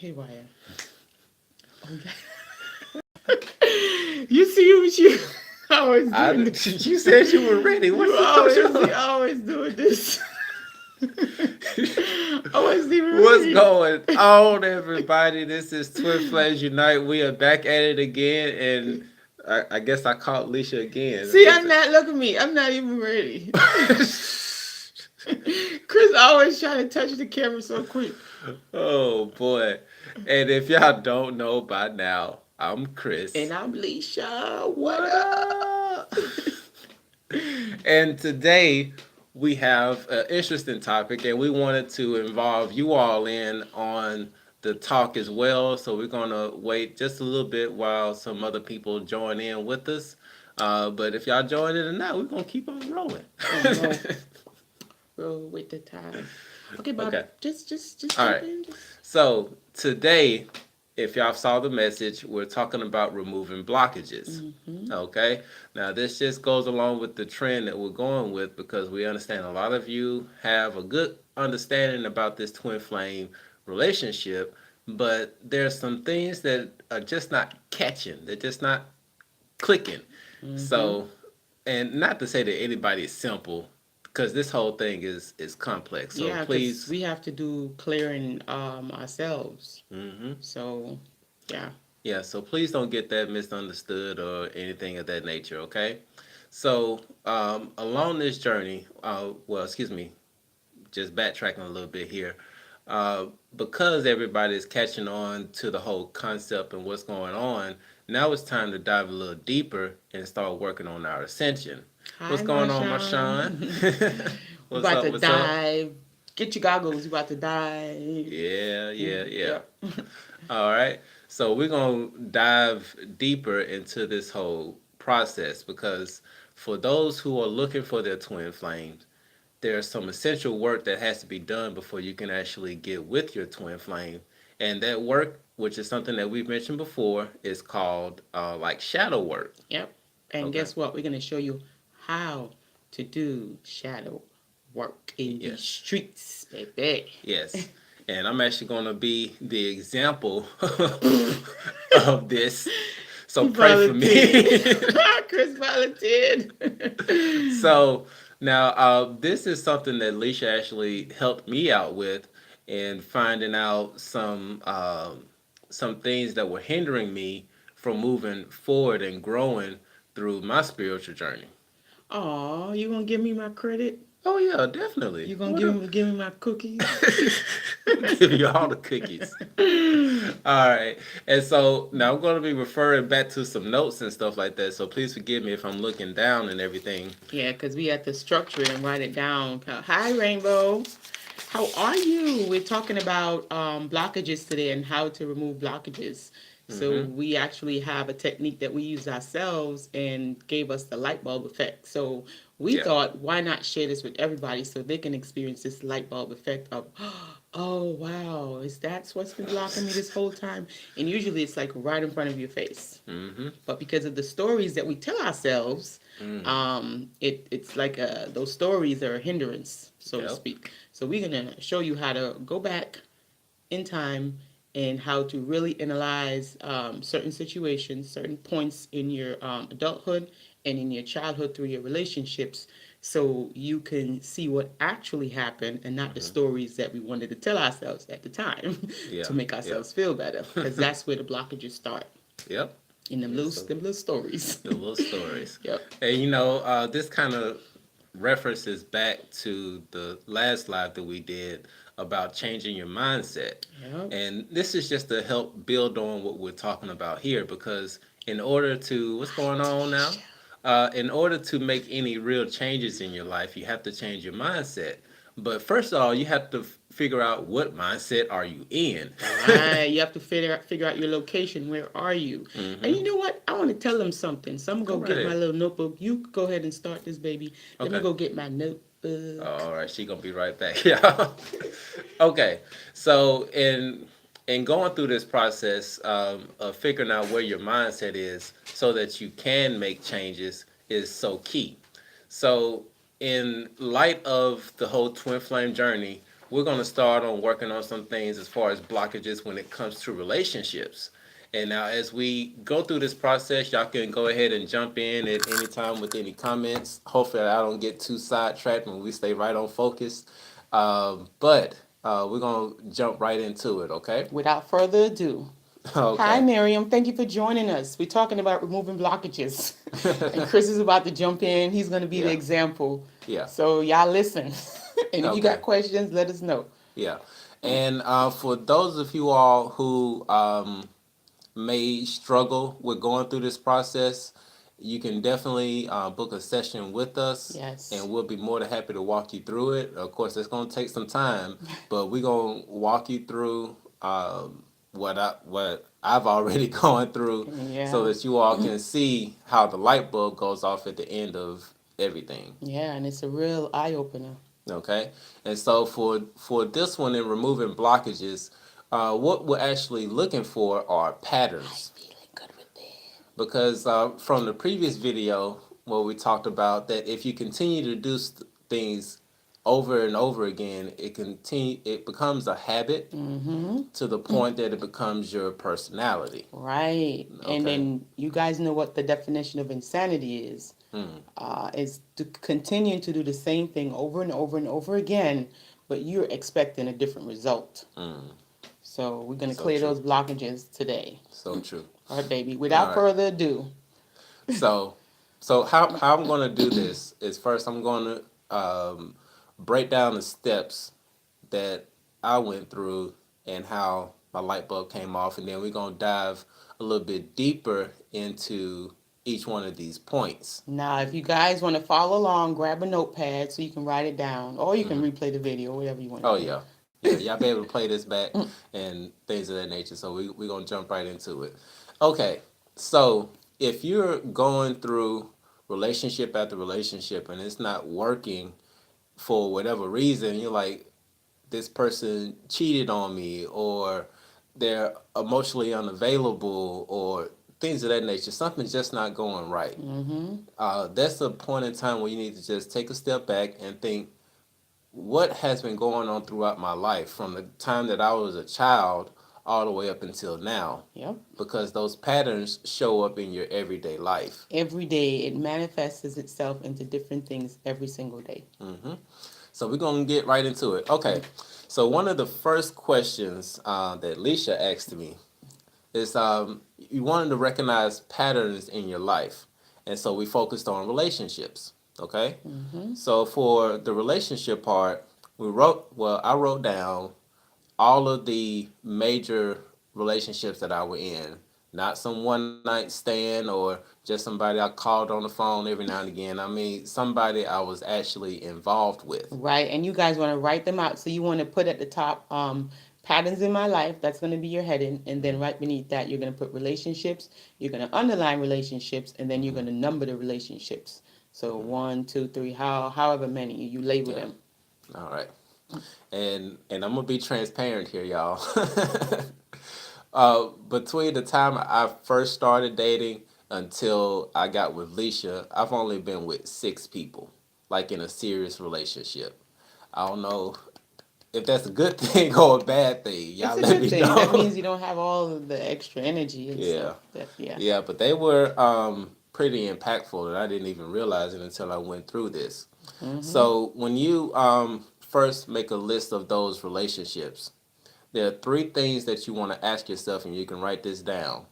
Haywire. Oh yeah. You see what you always doing this. You said you were ready. You always doing this. I wasn't even What's ready. going on, everybody? This is Twin Flames Unite. We are back at it again, and I guess I caught Leisha again. See, I'm not. Look at me. I'm not even ready. Chris always trying to touch the camera so quick. Oh boy! And if y'all don't know by now, I'm Chris. And I'm Leisha. What What up? up? And today we have an interesting topic, and we wanted to involve you all in on the talk as well. So we're gonna wait just a little bit while some other people join in with us. But if y'all join in or not, we're gonna keep on rolling. Oh no. Roll with the tide. Okay, Bob. Okay. Just All jump right. in. So today, if y'all saw the message, we're talking about removing blockages. Okay. Now this just goes along with the trend that we're going with because we understand a lot of you have a good understanding about this twin flame relationship, but there's some things that are just not catching. They're just not clicking. So, and not to say that anybody is simple, because this whole thing is complex. So Yeah, because please, we have to do clearing ourselves. hmm So yeah. yeah. So please don't get that misunderstood or anything of that nature. Okay. So along this journey, well, excuse me, just backtracking a little bit here. Uh, because everybody is catching on to the whole concept and what's going on, now it's time to dive a little deeper and start working on our ascension. What's Hi, going on, Marshawn? Marshawn. We What's about up? to What's up? dive. Get your goggles. We about to dive. Yeah. Yep. All right. So we're going to dive deeper into this whole process because for those who are looking for their twin flames, there's some essential work that has to be done before you can actually get with your twin flame. And that work, which is something that we've mentioned before, is called like shadow work. Yep. And Okay. guess what? We're gonna show you how to do shadow work in these Yes. streets, baby. Yes. And I'm actually going to be the example of this. So He pray for volunteered. me. Chris volunteered. So now this is something that Leisha actually helped me out with in finding out some things that were hindering me from moving forward and growing through my spiritual journey. Aw, you gonna give me my credit? Oh yeah, definitely. You gonna What up? give me my cookies? Give you all the cookies. All right. And so now I'm going to be referring back to some notes and stuff like that. So please forgive me if I'm looking down and everything. Yeah, because we had to structure it and write it down. Hi, Rainbow. How are you? We're talking about blockages today and how to remove blockages. So Hmm. we actually have a technique that we use ourselves and gave us the light bulb effect. So we Yeah. thought, why not share this with everybody so they can experience this light bulb effect of, oh wow, is that what's been blocking me this whole time? And usually it's like right in front of your face. Hmm. But because of the stories that we tell ourselves, Mm. it's like those stories are a hindrance, so to Yep. speak. So we're gonna show you how to go back in time and how to really analyze certain situations, certain points in your adulthood and in your childhood through your relationships, so you can see what actually happened and not the Hmm. stories that we wanted to tell ourselves at the time Yeah. to make Yep. ourselves feel better, because that's where the blockages start Yep. in Yeah, so them little stories. the little stories. Yep. And this kind of references back to the last live that we did about changing your mindset. Yep. And this is just to help build on what we're talking about here because in order to, what's going on now? In order to make any real changes in your life, you have to change your mindset. But first of all, you have to figure out what mindset are you in. Right. You have to figure out your location. Where are you? And Hmm. you know what? I want to tell them something. So I'm Go gonna go right get my ahead. little notebook. You go ahead and start this, baby. Let me Okay. go get my notebook. All right, she gonna be right back. Yeah. Okay. So in going through this process of figuring out where your mindset is, so that you can make changes, is so key. So in light of the whole twin flame journey, we're going to start on working on some things as far as blockages when it comes to relationships. And now, as we go through this process, y'all can go ahead and jump in at any time with any comments. Hopefully, I don't get too sidetracked when we stay right on focus. But we're going to jump right into it, okay? Without further ado, hi Okay. Miriam, thank you for joining us. We're talking about removing blockages, and Chris is about to jump in. He's going to be the Yeah. example. Yeah. So y'all listen, and if you Okay. got questions, let us know. Yeah. And for those of you all who may struggle with going through this process, you can definitely book a session with us, Yes. and we'll be more than happy to walk you through it. Of course, it's going to take some time, but we're going to walk you through what I've already gone through, so Yeah. that you all can see how the light bulb goes off at the end of everything. Yeah, and it's a real eye opener. Okay, and so for this one in removing blockages, what we're actually looking for are patterns, Feeling good with it. because from the previous video where we talked about that if you continue to do things over and over again, it becomes a habit Mm-hmm. to the point that it becomes your personality. Right. And Okay. then you guys know what the definition of insanity is to continue to do the same thing over and over and over again, but you're expecting a different result. Mm. So we're going to So clear true. those blockages today. So true. All right, baby. All Without right. further ado. So, so how I'm going to do this is first I'm going to break down the steps that I went through and how my light bulb came off, and then we're going to dive a little bit deeper into each one of these points. Now, if you guys want to follow along, grab a notepad so you can write it down, or you can Hmm. replay the video, whatever you want to Oh do. yeah, yeah, y'all be able to play this back and things of that nature. So we're gonna jump right into it. Okay, so if you're going through relationship after relationship and it's not working for whatever reason, you're like, this person cheated on me, or they're emotionally unavailable, or things of that nature. Something's just not going right. Mm-hmm. That's a point in time where you need to just take a step back and think, what has been going on throughout my life from the time that I was a child all the way up until now, Yep. because those patterns show up in your everyday life. Every day it manifests itself into different things every single day. Hmm. So we're going to get right into it. Okay, so one of the first questions that Leisha asked me is you wanted to recognize patterns in your life. And so we focused on relationships. Okay, Mm-hmm. so for the relationship part, I wrote down all of the major relationships that I were in. Not some one night stand or just somebody I called on the phone every now and again. I mean, somebody I was actually involved with. Right. And you guys want to write them out. So you want to put at the top patterns in my life. That's going to be your heading. And then right beneath that, you're going to put relationships. You're going to underline relationships. And then you're going to number the relationships. So 1, 2, 3, however many you label Yeah. them. All right. And I'm gonna be transparent here, y'all. Between the time I first started dating until I got with Leisha, I've only been with 6 people, like in a serious relationship. I don't know if that's a good thing or a bad thing. It's Y'all a let good me thing. That know. means you don't have all of the extra energy and Yeah, stuff. Yeah. yeah, but they were pretty impactful, and I didn't even realize it until I went through this. Mm-hmm. So when you first make a list of those relationships, there are 3 things that you want to ask yourself, and you can write this down.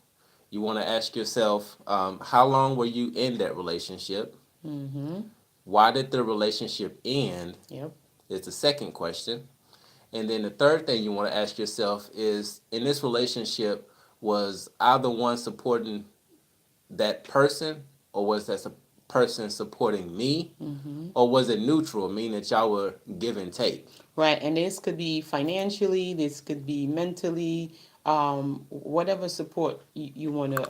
You want to ask yourself, how long were you in that relationship? Mm-hmm. Why did the relationship end? Yep. Is the second question. And then the third thing you want to ask yourself is, in this relationship, was I the one supporting that person, or was that person supporting me, Mm-hmm. or was it neutral, meaning that y'all were give and take? Right, and this could be financially, this could be mentally, whatever support you want to,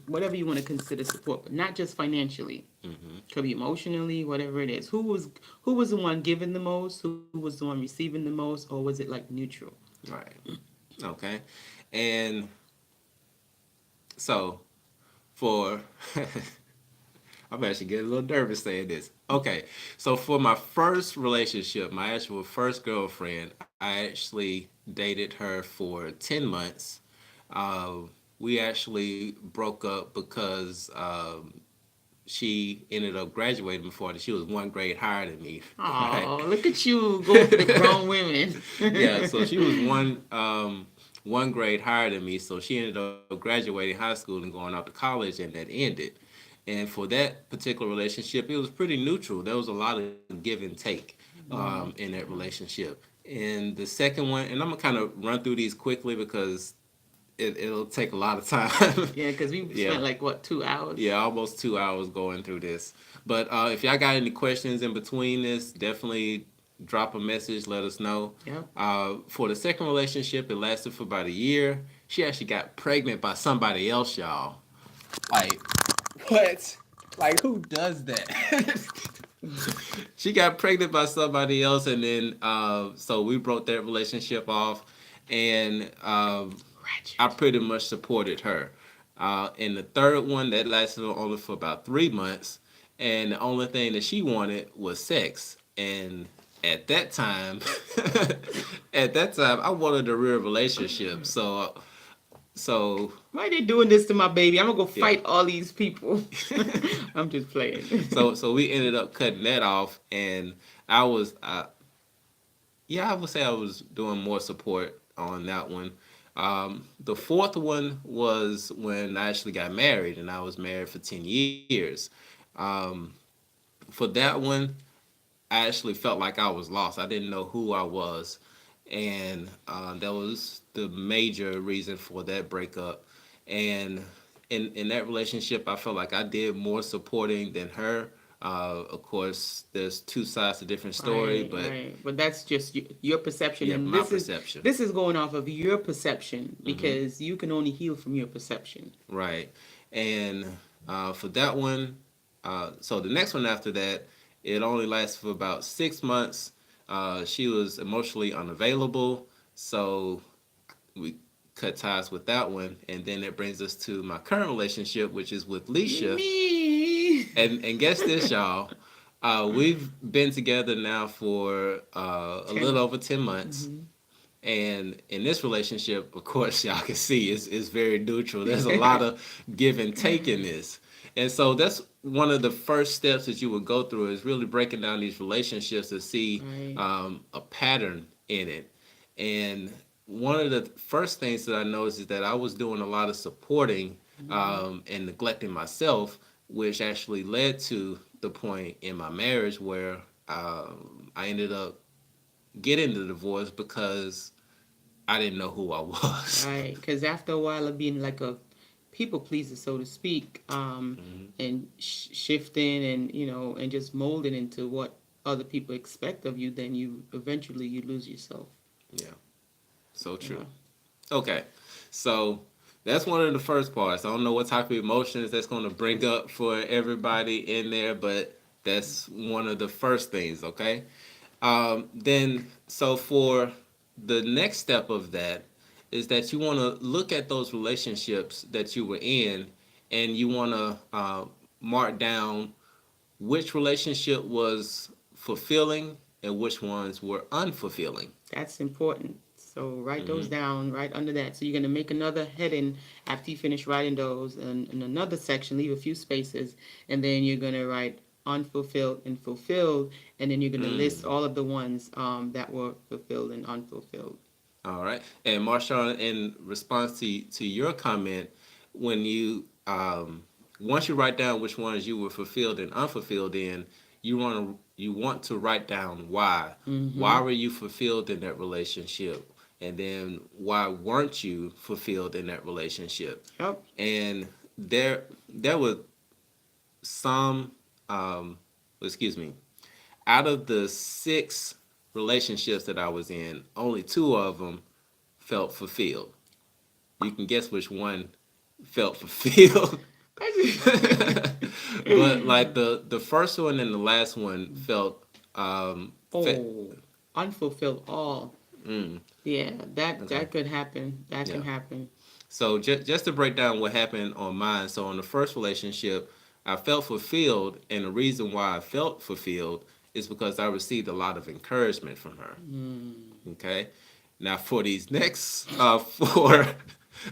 whatever you want to consider support, but not just financially. Mm-hmm. Could be emotionally, whatever it is. Who was the one giving the most? Who was the one receiving the most, or was it like neutral? Right. Okay. And so for I'm actually getting a little nervous saying this. Okay, so for my first relationship, my actual first girlfriend, I actually dated her for 10 months. We actually broke up because she ended up graduating before. She was 1 grade higher than me, right? Oh, look at you going for the grown women. Yeah, so she was 1 grade higher than me, so she ended up graduating high school and going off to college, and that ended. And for that particular relationship, it was pretty neutral. There was a lot of give and take in that relationship. And the second one, and I'm gonna kind of run through these quickly because it'll take a lot of time. Yeah, because we Yeah, spent like what, 2 hours? yeah, almost 2 hours going through this. But if y'all got any questions in between this, definitely drop a message. Let us know. Yep. For the second relationship, it lasted for about a year. She actually got pregnant by somebody else, y'all. Like what? Like who does that? She got pregnant by somebody else, and then so we broke that relationship off, and I pretty much supported her. And the third one that lasted only for about 3 months, and the only thing that she wanted was sex. And at that time, I wanted a real relationship. So Why are they doing this to my baby? I'm gonna go yeah. fight all these people. I'm just playing. So we ended up cutting that off, and I was yeah, I would say I was doing more support on that one. The fourth one was when I actually got married, and I was married for 10 years. Um, for that one, I actually felt like I was lost. I didn't know who I was, and that was the major reason for that breakup. And in that relationship, I felt like I did more supporting than her. Of course, there's two sides to different story, Right, but right. But that's just your perception, yeah, and my perception. this is going off of your perception Hmm. because you can only heal from your perception. Right. And for that one, so the next one after that, it only lasted for about 6 months. She was emotionally unavailable, so we cut ties with that one. And then that brings us to my current relationship, which is with Leisha. Me. And guess this, y'all. We've been together now for a little 10. over 10 months. Hmm. And in this relationship, of course, y'all can see it's very neutral. There's a lot of give and take in this. And so that's one of the first steps that you would go through is really breaking down these relationships to see Right. a pattern in it. And one of the first things that I noticed is that I was doing a lot of supporting and neglecting myself, which actually led to the point in my marriage where I ended up getting the divorce because I didn't know who I was. Right. Because after a while of being like a people pleaser, so to speak, Hmm. and shifting and and just molding into what other people expect of you, then you eventually you lose yourself. Yeah, so Yeah. true. Okay, so that's one of the first parts. I don't know what type of emotions that's going to bring up for everybody in there, but that's one of the first things. Okay, then so for the next step of that is that you want to look at those relationships that you were in, and you want to mark down which relationship was fulfilling and which ones were unfulfilling. That's important. So write those Hmm. down right under that. So you're gonna make another heading after you finish writing those, and in another section leave a few spaces, and then you're gonna write unfulfilled and fulfilled, and then you're gonna list Mm. all of the ones that were fulfilled and unfulfilled. All right. And Marshawn, in response to your comment, when you once you write down which ones you were fulfilled and unfulfilled in, you want to write down why. Mm-hmm. Why were you fulfilled in that relationship? And then why weren't you fulfilled in that relationship? Yep. And there were some um excuse me, out of the six relationships that I was in, only two of them felt fulfilled. You can guess which one felt fulfilled. But like the first one and the last one felt fe- Oh, unfulfilled all. mm, Yeah, that okay. that could happen. That can Yeah. happen. So just to break down what happened on mine. So on the first relationship, I felt fulfilled, and the reason why I felt fulfilled is because I received a lot of encouragement from her. Okay. Now for these next four,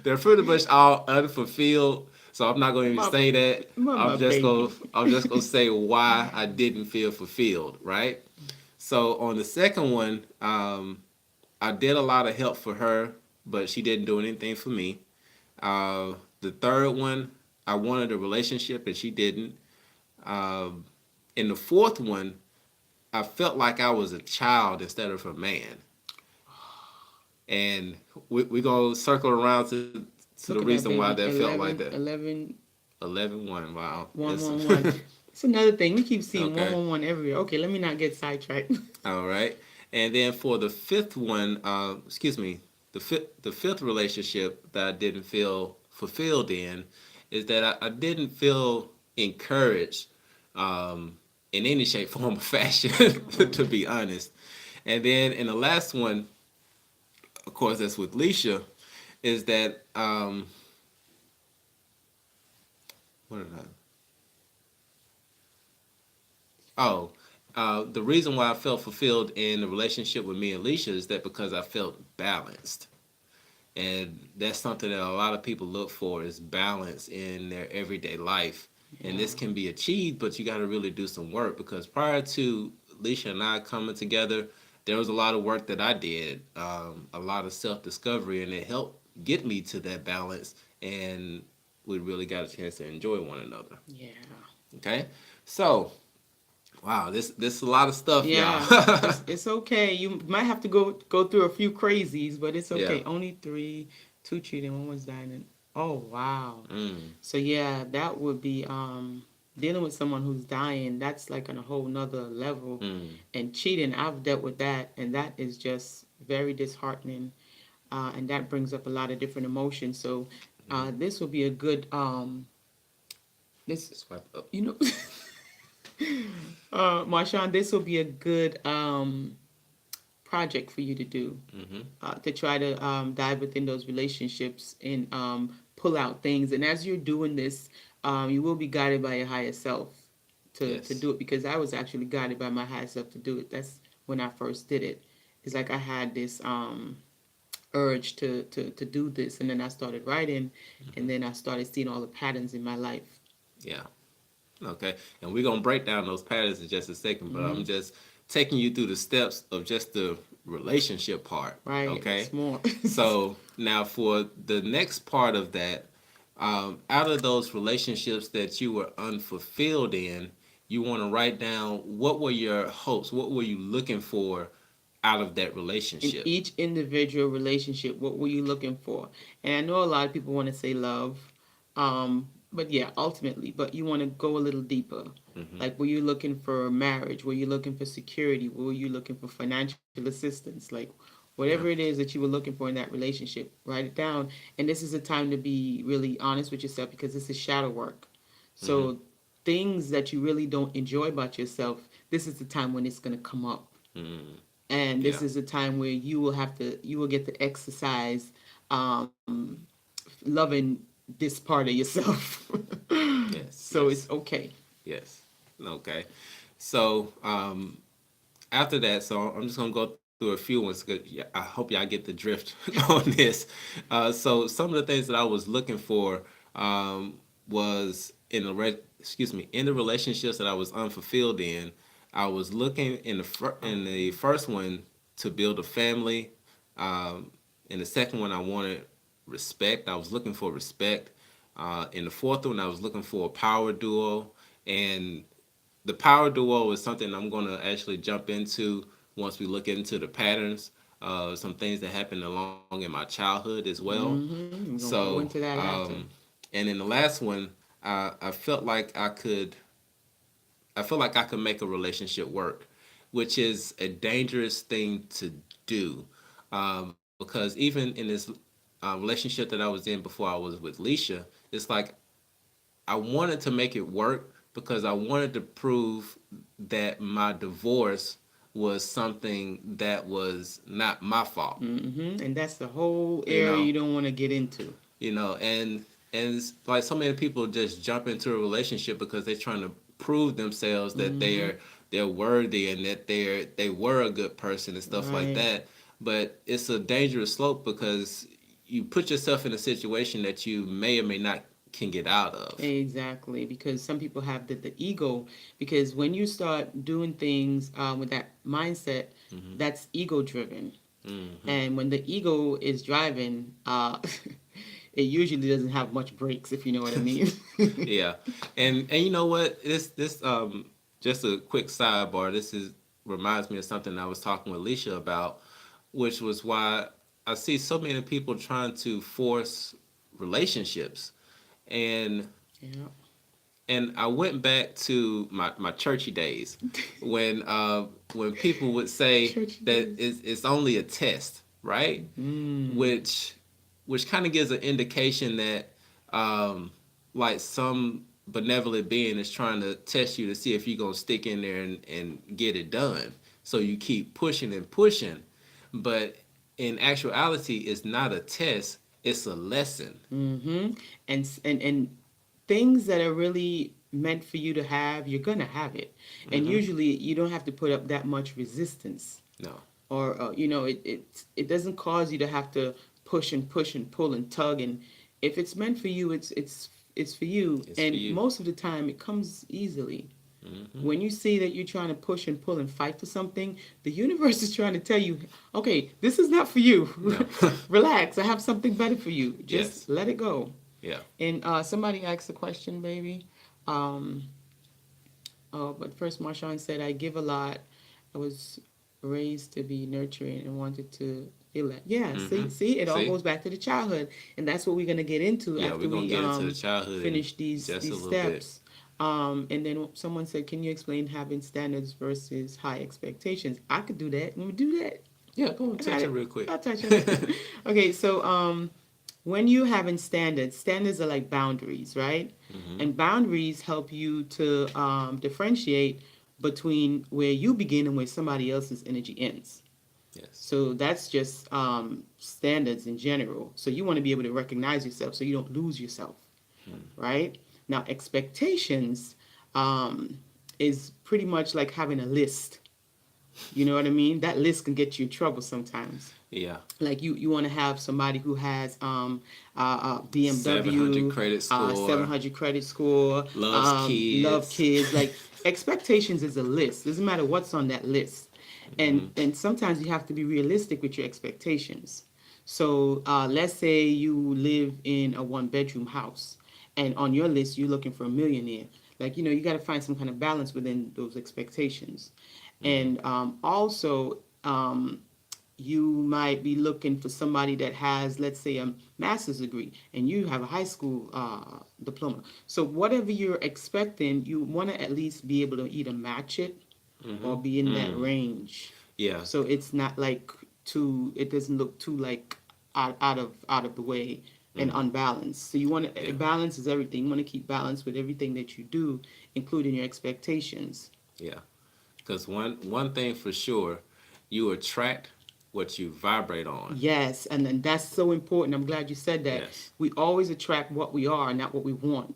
they're pretty much all unfulfilled. So I'm not going to even My, say that. my baby. I'm just gonna say why I didn't feel fulfilled. Right. So on the second one, I did a lot of help for her, but she didn't do anything for me. The third one, I wanted a relationship and she didn't. Um, in the fourth one, I felt like I was a child instead of a man. And we're going to circle around to the Look at that, reason why baby. that felt like 11, that. 11, 11-1, wow. 1, It's, 1, 1. It's another thing. We keep seeing 1, okay, 1, 1 everywhere. Okay, let me not get sidetracked. all right. And then for the fifth one, excuse me, the fifth relationship that I didn't feel fulfilled in is that I didn't feel encouraged in any shape, form, or fashion, to be honest. And then in the last one, of course, that's with Leisha, is that what did I? Oh, the reason why I felt fulfilled in the relationship with me and Leisha is that because I felt balanced. And that's something that a lot of people look for is balance in their everyday life. And Yeah. this can be achieved, but you got to really do some work because prior to Leisha and I coming together, there was a lot of work that I did, a lot of self discovery, and it helped get me to that balance. And we really got a chance to enjoy one another. Yeah. Okay, so wow, this is a lot of stuff, Yeah. y'all. It's okay. You might have to go through a few crazies, but it's Yeah. okay. Only three, two cheating, one was dying. Oh wow. Mm, So yeah, that would be dealing with someone who's dying. That's like on a whole nother level. mm, And cheating, I've dealt with that, and that is just very disheartening. And that brings up a lot of different emotions. So mm. this will be a good this Swipe up. you know Marshawn, this will be a good project for you to do, Mm-hmm. to try to dive within those relationships and pull out things. And as you're doing this, you will be guided by your higher self to Yes. do it, because I was actually guided by my higher self to do it. That's when I first did it. It's like I had this urge to do this, and then I started writing, Mm-hmm. and then I started seeing all the patterns in my life. Yeah. Okay. And we're gonna break down those patterns in just a second, but Hmm. I'm just taking you through the steps of just the relationship part. Right, Okay. it's more. So now for the next part of that, out of those relationships that you were unfulfilled in, you want to write down what were your hopes, what were you looking for out of that In relationship. each individual relationship, what were you looking for? And I know a lot of people want to say love, but yeah, ultimately, but you want to go a little deeper. Mm-hmm. Like, were you looking for marriage? Were you looking for security? Were you looking for financial assistance? Like, whatever Yeah. it is that you were looking for in that relationship, write it down. And this is a time to be really honest with yourself, because this is shadow work. Mm-hmm. So, things that you really don't enjoy about yourself, this is the time when it's going to come up. Mm-hmm. And this Yeah. is a time where you will get to exercise um, loving this part of yourself. Yes. So it's Yes. okay. Yes. Okay. So after that, so I'm just gonna go through a few ones. 'Cause I hope y'all get the drift on this. So some of the things that I was looking for was excuse me, in the relationships that I was unfulfilled in. I was looking in in the first one to build a family. Um, in the second one, I wanted respect. I was looking for respect. In the fourth one, I was looking for a power duo, and the power duo is something I'm going to actually jump into once we look into the patterns, some things that happened along in my childhood as well. Mm-hmm. We're gonna go So, into that after. and in the last one, I felt like I feel like I could make a relationship work, which is a dangerous thing to do, because even in this relationship that I was in before I was with Leisha, it's like I wanted to make it work because I wanted to prove that my divorce was something that was not my fault. Mm-hmm. And that's the whole You area know, you don't want to get into. and and it's like so many people just jump into a relationship because they're trying to prove themselves that they're worthy and that they were a good person and stuff like Right. that. But it's a dangerous slope because you put yourself in a situation that you may or may not can get out of. Exactly, because some people have the ego. Because when you start doing things with that mindset, Hmm. that's ego driven. Hmm. And when the ego is driving, it usually doesn't have much brakes, if you know what I mean. Yeah, and you know what? This just a quick sidebar. This is reminds me of something I was talking with Alicia about, which was why I see so many people trying to force relationships, and Yeah. and I went back to my churchy days when people would say Church that days. it's only a test, right? Mm. which which kind of gives an indication that um, like some benevolent being is trying to test you to see if you're gonna stick in there and get it done. So you keep pushing and pushing, but in actuality, it's not a test; it's a lesson. Mm-hmm. And things that are really meant for you to have, you're gonna have it. And Hmm. usually, you don't have to put up that much resistance, No, or it doesn't cause you to have to push and pull and tug. And if it's meant for you, it's for you. it's for And you. most of the time, it comes easily. Hmm. When you see that you're trying to push and pull and fight for something, the universe is trying to tell you, okay, this is not for you. No. Relax, I have something better for you. Just Yes. let it go. Yeah. And somebody asked a question, baby. Um, but first, Marshawn said, I give a lot. I was raised to be nurturing and wanted to feel that. Yeah, Hmm. see, it all See? goes back to the childhood. And that's what we're going to get into Yeah, we're after gonna we get into the childhood in finish just a these little bit. steps. And then someone said, can you explain having standards versus high expectations? I could do that. Let me do that. Yeah, go and I got touch it it. real quick. I'll touch on it. Okay, so when you having standards are like boundaries, right? Hmm. And boundaries help you to differentiate between where you begin and where somebody else's energy ends. Yes. So that's just standards in general. So you want to be able to recognize yourself so you don't lose yourself, Hmm. right? Now, expectations um, is pretty much like having a list. You know what I mean? That list can get you in trouble sometimes. Yeah. Like you want to have somebody who has 700 BMW, credit score, 700 credit score, loves love kids. kids. Like expectations is a list. Doesn't matter what's on that list, Hmm. and sometimes you have to be realistic with your expectations. So let's say you live in a one bedroom house, and on your list you're looking for a millionaire. Like you got to find some kind of balance within those expectations, Hmm. and also. You might be looking for somebody that has, let's say, a master's degree and you have a high school diploma. So, whatever you're expecting, you want to at least be able to either match it Hmm. or be in that Mm. range. Yeah. So, it's not like it doesn't look too like out of the way and Hmm. unbalanced. So, you want to, Yeah. balance is everything. You want to keep balance with everything that you do, including your expectations. Yeah. Because one thing for sure, you attract what you vibrate on. Yes, and then that's so important. I'm glad you said that. Yes. We always attract what we are, not what we want.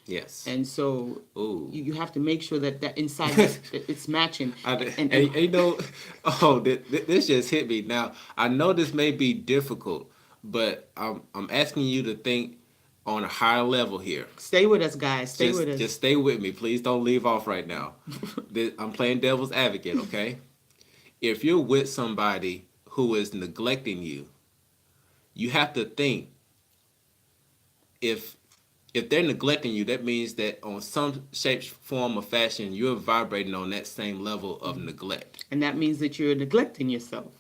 Yes. And so Ooh. you have to make sure that inside has it's matching. And And you know, oh, this just hit me. Now I know this may be difficult, but I'm asking you to think on a higher level here. stay with us, guys. Stay with Just us. stay with me, please. Don't leave off right now. I'm playing devil's advocate, okay? If you're with somebody who is neglecting you, you have to think if if they're neglecting you, that means that on some shape, form, or fashion, you're vibrating on that same level of neglect. And that means that you're neglecting yourself.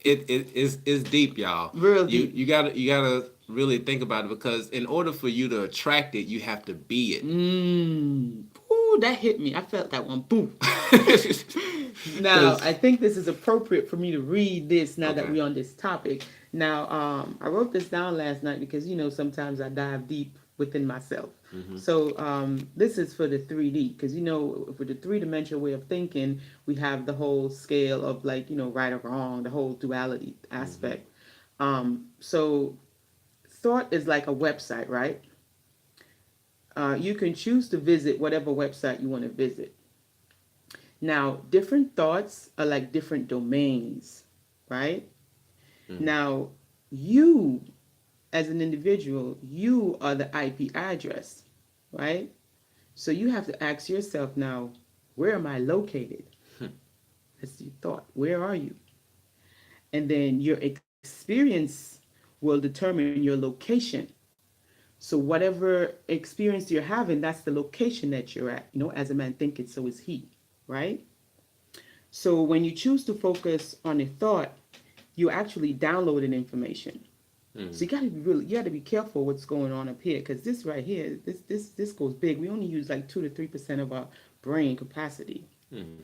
It's deep, y'all. Real You deep. you gotta really think about it because in order for you to attract it, you have to be it. Ooh, that hit me. I felt that one. Boom. Now, Because I think this is appropriate for me to read this now that okay. we're on this topic. Now, I wrote this down last night because sometimes I dive deep within myself. Hmm. So this is for the 3D because for the three-dimensional way of thinking, we have the whole scale of like right or wrong, the whole duality Hmm. aspect. So thought is like a website, right? You can choose to visit whatever website you want to visit. Now, different thoughts are like different domains, right? Mm-hmm. Now, you as an individual, you are the IP address, right? So you have to ask yourself now, where am I located? That's your thought. Where are you? And then your experience will determine your location. So whatever experience you're having, that's the location that you're at. As a man thinketh, so is he, right? So when you choose to focus on a thought, you're actually downloading information. So Mm-hmm. you got to be careful what's going on up here, because this right here, this goes big. We only use like 2 to 3% of our brain capacity. Mm-hmm.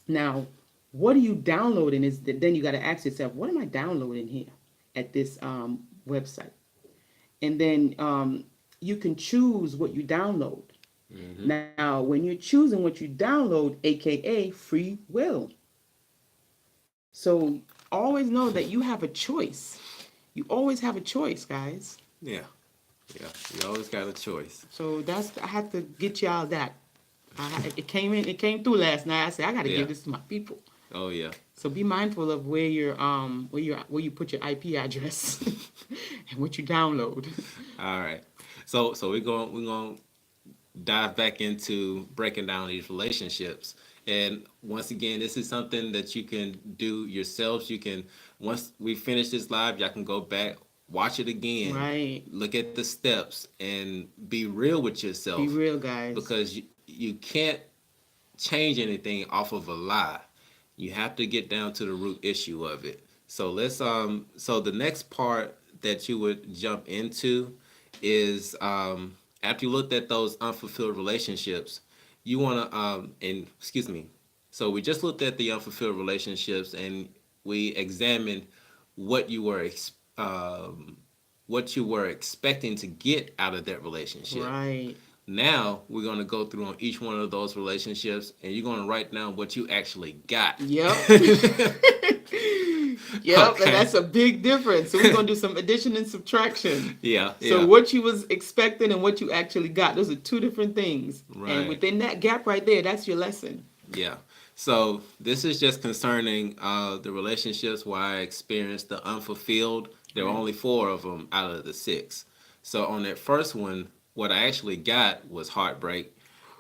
Now, what are you downloading? Then you got to ask yourself, what am I downloading here at this website? And then you can choose what you download. Mm-hmm. Now, when you're choosing what you download, aka free will, so always know that you have a choice. You always have a choice, guys. Yeah. Yeah. You always got a choice. So I had to get y'all that. It came through last night. I said I got to Yeah. give this to my people. Oh yeah. So be mindful of where you put your IP address and what you download. All right. So we're going to dive back into breaking down these relationships. And once again, this is something that you can do yourselves. You can, once we finish this live, y'all can go back, watch it again, Right. look at the steps, and be real with Be yourself, real, guys. because you can't change anything off of a lie. You have to get down to the root issue of it. So so the next part that you would jump into is, after you looked at those unfulfilled relationships, you want to and excuse me. So we just looked at the unfulfilled relationships, and we examined what you were what you were expecting to get out of that relationship. Right. Now we're going to go through on each one of those relationships, and you're going to write down what you actually got. Yep. Yep, and Okay. that's a big difference. So we're gonna do some addition and subtraction. Yeah. So Yeah. what you was expecting and what you actually got, those are two different things. And Right. within that gap right there, that's your lesson. Yeah. So this is just concerning the relationships where I experienced the unfulfilled. There were Right. only 4 of them out of the 6. So on that first one, what I actually got was heartbreak.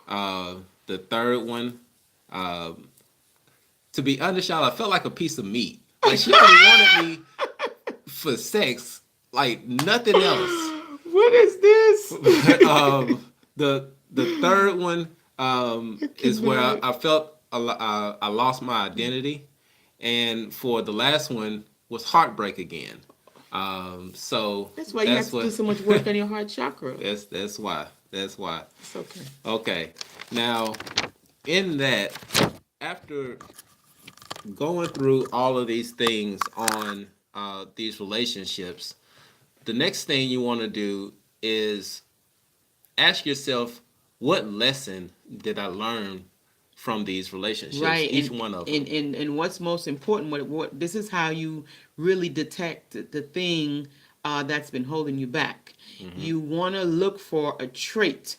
The third one, uh, to be honest, y'all, I felt like a piece of meat. Like, she only wanted me for sex, like nothing else. What is this? The third one is where cannot. I felt I lost my identity, and for the last one was heartbreak again. So That's why you have to do what so much work on your heart chakra. that's why It's okay. okay. Now, in that, after going through all of these things on these relationships, the next thing you want to do is ask yourself, what lesson did I learn from these relationships? Right, Each one of them. and what's most important, what this is how you really detect the thing that's been holding you back. You want to look for a trait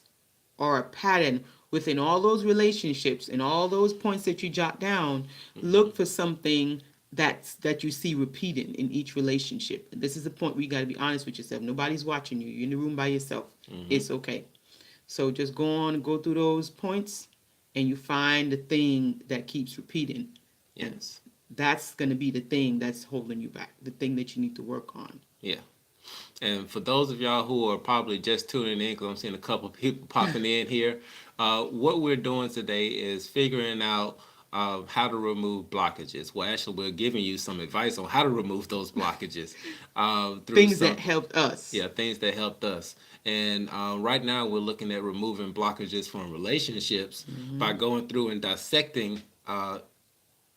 or a pattern within all those relationships and all those points that you jot down. Look for something that you see repeating in each relationship. And this is the point where you got to be honest with yourself. Nobody's watching you. You're in the room by yourself. It's okay. So just go through those points, and you find the thing that keeps repeating. Yes. That's going to be the thing that's holding you back, the thing that you need to work on. Yeah. And for those of y'all who are probably just tuning in, because I'm seeing a couple of people popping in here, what we're doing today is figuring out how to remove blockages. Well, actually, we're giving you some advice on how to remove those blockages. Through Things that helped us. Yeah, things that helped us. And right now, we're looking at removing blockages from relationships by going through and dissecting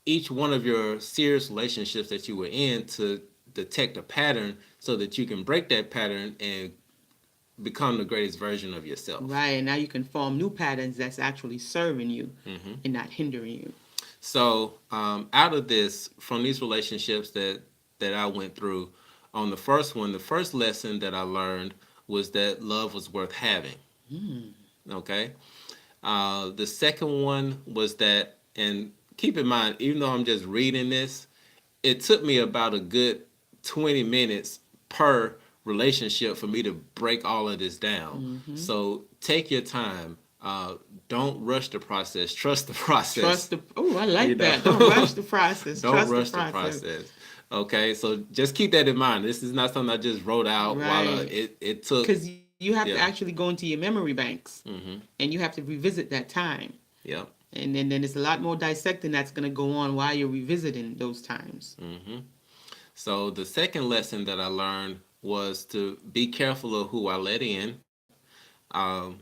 each one of your serious relationships that you were in to detect a pattern so that you can break that pattern and become the greatest version of yourself. Right, and now you can form new patterns that's actually serving you and not hindering you. So out of this, from these relationships that I went through, on the first one, the first lesson that I learned was that love was worth having. Okay. The second one was that, and keep in mind, even though I'm just reading this, it took me about a good 20 minutes per relationship for me to break all of this down. So take your time. Don't rush the process. Trust the process. Trust the. Oh, I You like know, that. Don't rush the process. don't Trust the rush the process. process. Okay, so just keep that in mind. This is not something I just wrote out while Right. it took. Because you have to Yeah. actually go into your memory banks, Mm-hmm. and you have to revisit that time. Yep. And then there's a lot more dissecting that's going to go on while you're revisiting those times. Mm-hmm. So the second lesson that I learned was to be careful of who I let in. Um,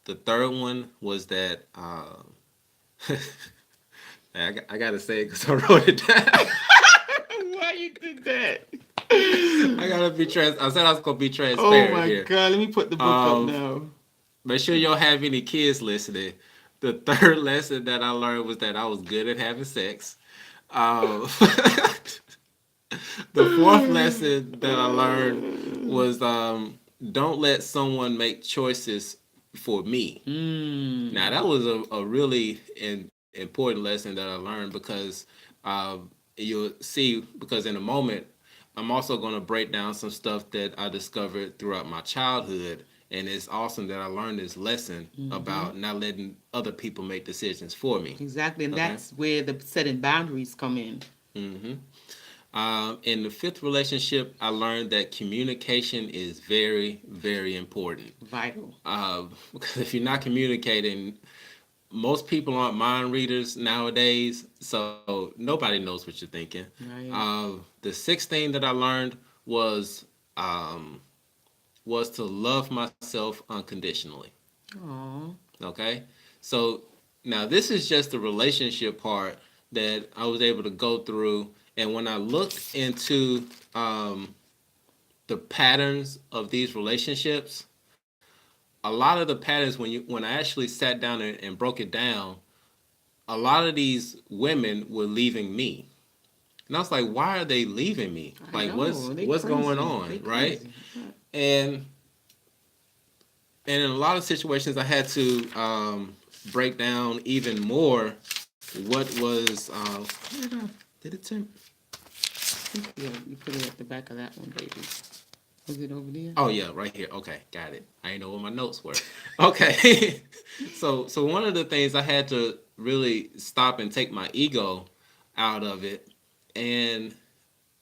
the third one was that I gotta say it because I wrote it down. Why you did that? I gotta be I said I was gonna be Oh transparent my here. God! Let me put the book up Um, now. Make sure you don't have any kids listening. The third lesson that I learned was that I was good at having sex. Um, the fourth lesson that I learned was don't let someone make choices for me. Now that was a really important lesson that I learned because you'll see because in a moment I'm also going to break down some stuff that I discovered throughout my childhood, and it's awesome that I learned this lesson about not letting other people make decisions for me. Exactly, and Okay. that's where the setting boundaries come in. hmm in the fifth relationship, I learned that communication is very, very important. Vital. Because if you're not communicating, most people aren't mind readers nowadays, so nobody knows what you're thinking. Right. The sixth thing that I learned was um, was to love myself unconditionally. Aww. Okay, so now this is just the relationship part that I was able to go through, and when I looked into the patterns of these relationships, a lot of the patterns when I actually sat down and broke it down, a lot of these women were leaving me. And I was like, why are they leaving me? I Like know. They what's going crazy. They on, right? crazy. Yeah. And and in a lot of situations I had to break down even more what was did it turn Yeah, you put it at the back of that one, baby. Was it over there? oh yeah, right here. Okay, got it. I didn't know where my notes were. Okay. So one of the things I had to really stop and take my ego out of it, and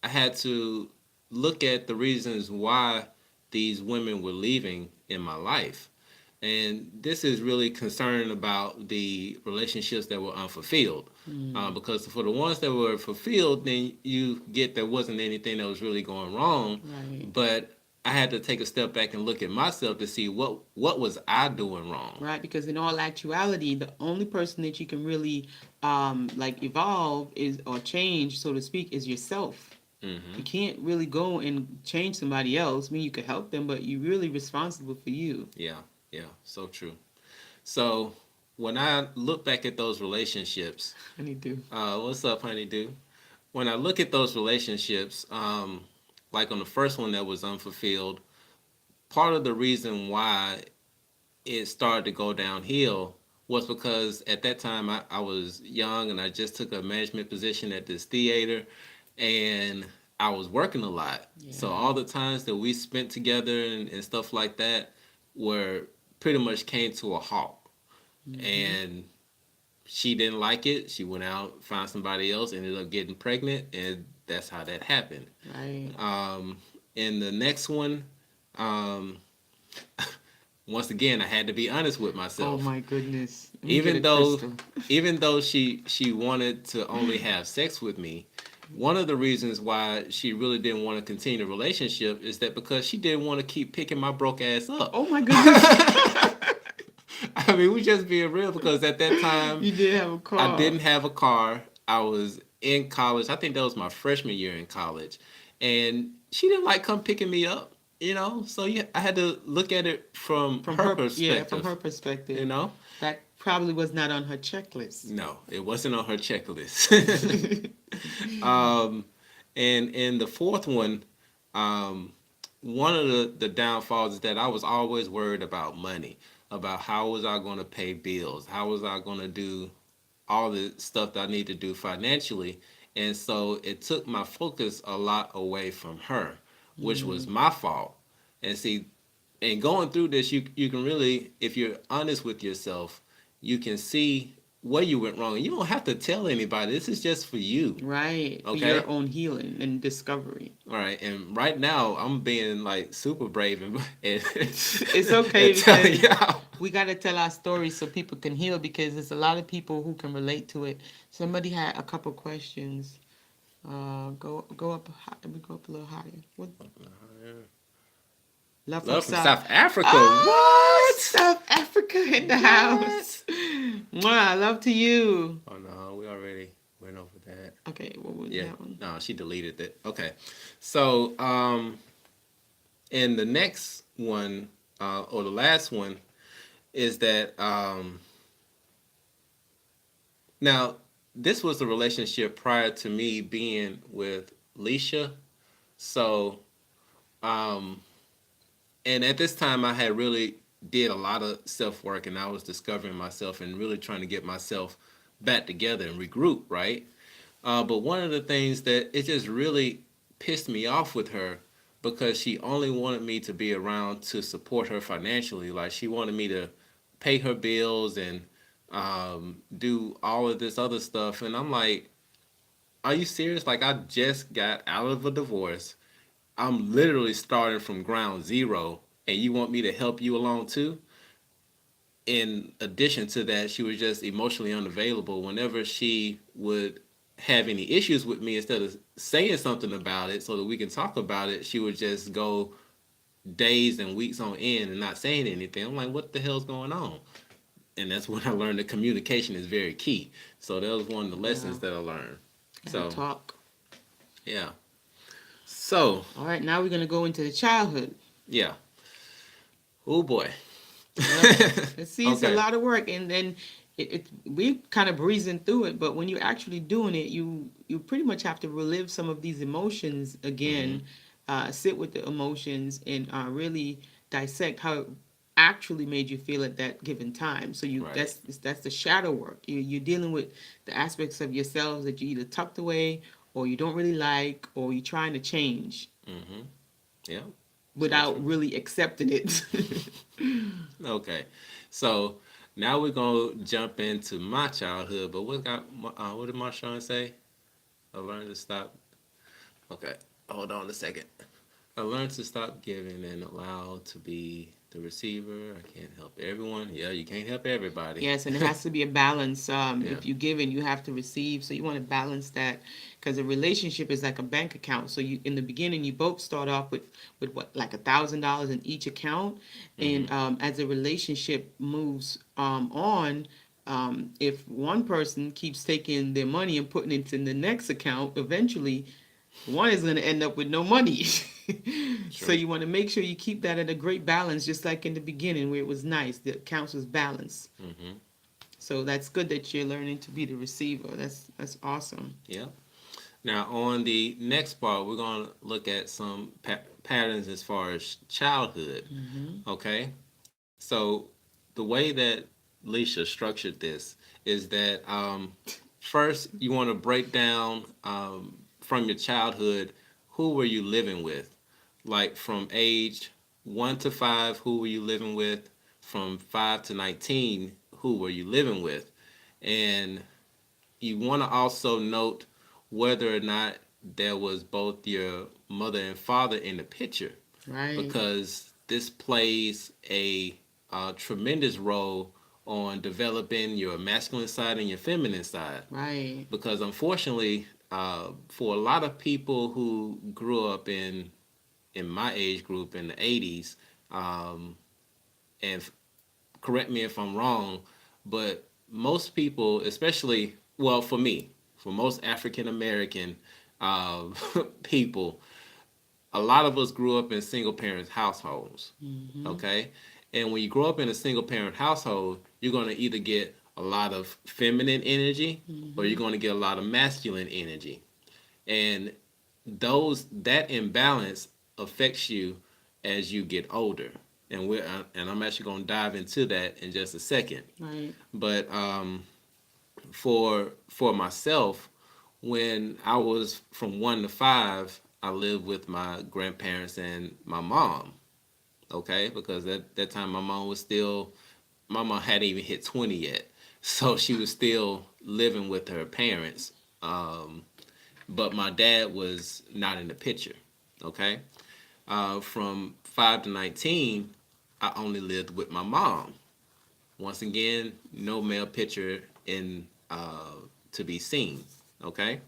I had to look at the reasons why these women were leaving in my life. And this is really concerned about the relationships that were unfulfilled. Because for the ones that were fulfilled, then you get there wasn't anything that was really going wrong. Right. But I had to take a step back and look at myself to see what was I doing wrong. Right, because in all actuality, the only person that you can really like evolve is or change, so to speak, is yourself. You can't really go and change somebody else. I mean, you could help them, but you're really responsible for you. Yeah, yeah, so true. So when I look back at those relationships, I need to. what's up, honeydew? When I look at those relationships, like on the first one that was unfulfilled, part of the reason why it started to go downhill was because at that time I was young and I just took a management position at this theater and I was working a lot. Yeah. So all the times that we spent together and stuff like that were pretty much came to a halt. And she didn't like it. She went out, found somebody else, ended up getting pregnant, and that's how that happened. Right. In the next one, um, once again, I had to be honest with Oh myself. my goodness. Let me get Even a though, crystal. even though she wanted to only have sex with me, one of the reasons why she really didn't want to continue the relationship is that because she didn't want to keep picking my broke ass up. Oh my goodness. I mean, we just being real because at that time You did have a car. I didn't have a car. I was in college. I think that was my freshman year in college, and she didn't like come picking me up. So yeah, I had to look at it from her perspective. Yeah, from her perspective. You know, That probably was not on her checklist. no, it wasn't on her checklist. And in the fourth one, um, one of the downfalls is that I was always worried about money, about how was I going to pay bills, how was I going to do all the stuff that I need to do financially. And so it took my focus a lot away from her, which was Mm, my fault. And see, and going through this, you can really, if you're honest with yourself, you can see where you went wrong. And you don't have to tell anybody. This is just for you. right, for your Okay? own healing and discovery. All right. And right now, I'm being like super brave It's okay and telling because y'all. we got to tell our stories so people can heal because there's a lot of people who can relate to it. Somebody had a couple questions. Go up. Let me go up a little higher. What? Love from Love from South. South Africa. Oh, What? South Africa in the What? house. Mwah, love to you. Oh no, we already went over that. Okay, what was Yeah. that one? No, she deleted it. Okay. So, and the next one, or the last one, is that now this was the relationship prior to me being with Leisha. So, um, and at this time, I had really did a lot of self work, and I was discovering myself and really trying to get myself back together and regroup, right? But one of the things that it just really pissed me off with her because she only wanted me to be around to support her financially. Like she wanted me to pay her bills and do all of this other stuff. And I'm like, are you serious? Like I just got out of a divorce. I'm literally starting from ground zero, and you want me to help you along too? In addition to that, she was just emotionally unavailable. Whenever she would have any issues with me, instead of saying something about it so that we can talk about it, she would just go days and weeks on end and not saying anything. I'm like, what the hell's going on? And that's when I learned that communication is very key. So that was one of the Yeah, lessons that I learned. gotta So talk. yeah. So All right, now we're gonna go into the childhood. yeah. Oh boy. Yep. See, it's a Okay. lot of work, and then we kind of breezing through it. But when you're actually doing it, you pretty much have to relive some of these emotions Mm-hmm. again, sit with the emotions, and really dissect how it actually made you feel at that given time. So Right. that's the shadow work. You're dealing with the aspects of yourselves that you either tucked away, or you don't really like, or you're trying to change Mm-hmm. Yeah. So without true. really accepting it. Okay, so now we're gonna jump into my childhood. But what did Marshawn say? I learned to stop. Okay, hold on a second. I learned to stop giving and allow to be the receiver. I can't help everyone. Yeah, you can't help everybody. Yes, and it has to be a balance. Yeah. If you give and you have to receive, so you want to balance that because a relationship is like a bank account. So you, in the beginning, you both start off with what like $1,000 in each account, Mm-hmm. and as the relationship moves on, if one person keeps taking their money and putting it in the next account, eventually one is going to end up with no money. So True. you want to make sure you keep that at a great balance, just like in the beginning where it was nice. The accounts was balanced. Mm-hmm. So that's good that you're learning to be the receiver. That's awesome. Yeah. Now on the next part, we're gonna look at some patterns as far as childhood. Hmm. Okay. So the way that Leisha structured this is that first you want to break down from your childhood who were you living with, like from age 1 to 5, who were you living with, from 5 to 19, who were you living with, and you want to also note whether or not there was both your mother and father in the picture Right. because this plays a tremendous role on developing your masculine side and your feminine side. Right. Because unfortunately, for a lot of people who grew up in my age group in the 80s, um, and correct me if I'm wrong, but most people, especially, well, for me, for most African American uh, people, a lot of us grew up in single parent households. Hmm. Okay, and when you grow up in a single parent household, you're going to either get a lot of feminine energy or you're Hmm. going to get a lot of masculine energy, and those that imbalance affects you as you get older. And I'm actually going to dive into that in just a second. Right. But for myself, when I was from 1 to 5, I lived with my grandparents and my mom. Okay, because at that time my mom hadn't even hit 20 yet, so she was still living with her parents. Um, but my dad was not in the picture. Okay, from 5 to 19, I only lived with my mom. Once again, no male picture in to be seen. Okay,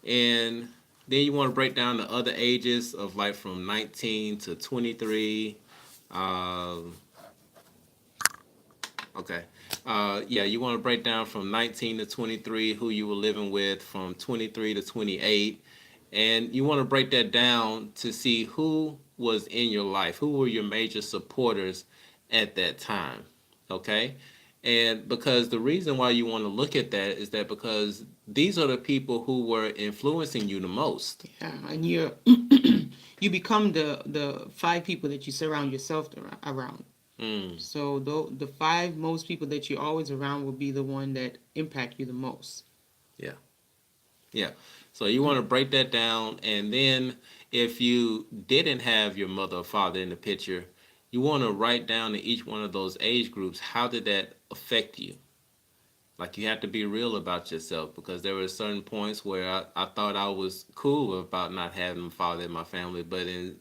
and then you want to break down the other ages of like from 19 to 23. Um, okay. Yeah, you want to break down from 19 to 23 who you were living with, from 23 to 28. And you want to break that down to see who was in your life, who were your major supporters at that time. Okay? And because the reason why you want to look at that is that because these are the people who were influencing you the most. Yeah, and you become the five people that you surround yourself around. Mm, So the five most people that you're always around will be the one that impact you the most. yeah. Yeah. So you want to break that down. And then if you didn't have your mother or father in the picture, you want to write down in each one of those age groups, how did that affect you? Like you have to be real about yourself, because there were certain points where I thought I was cool about not having a father in my family, but in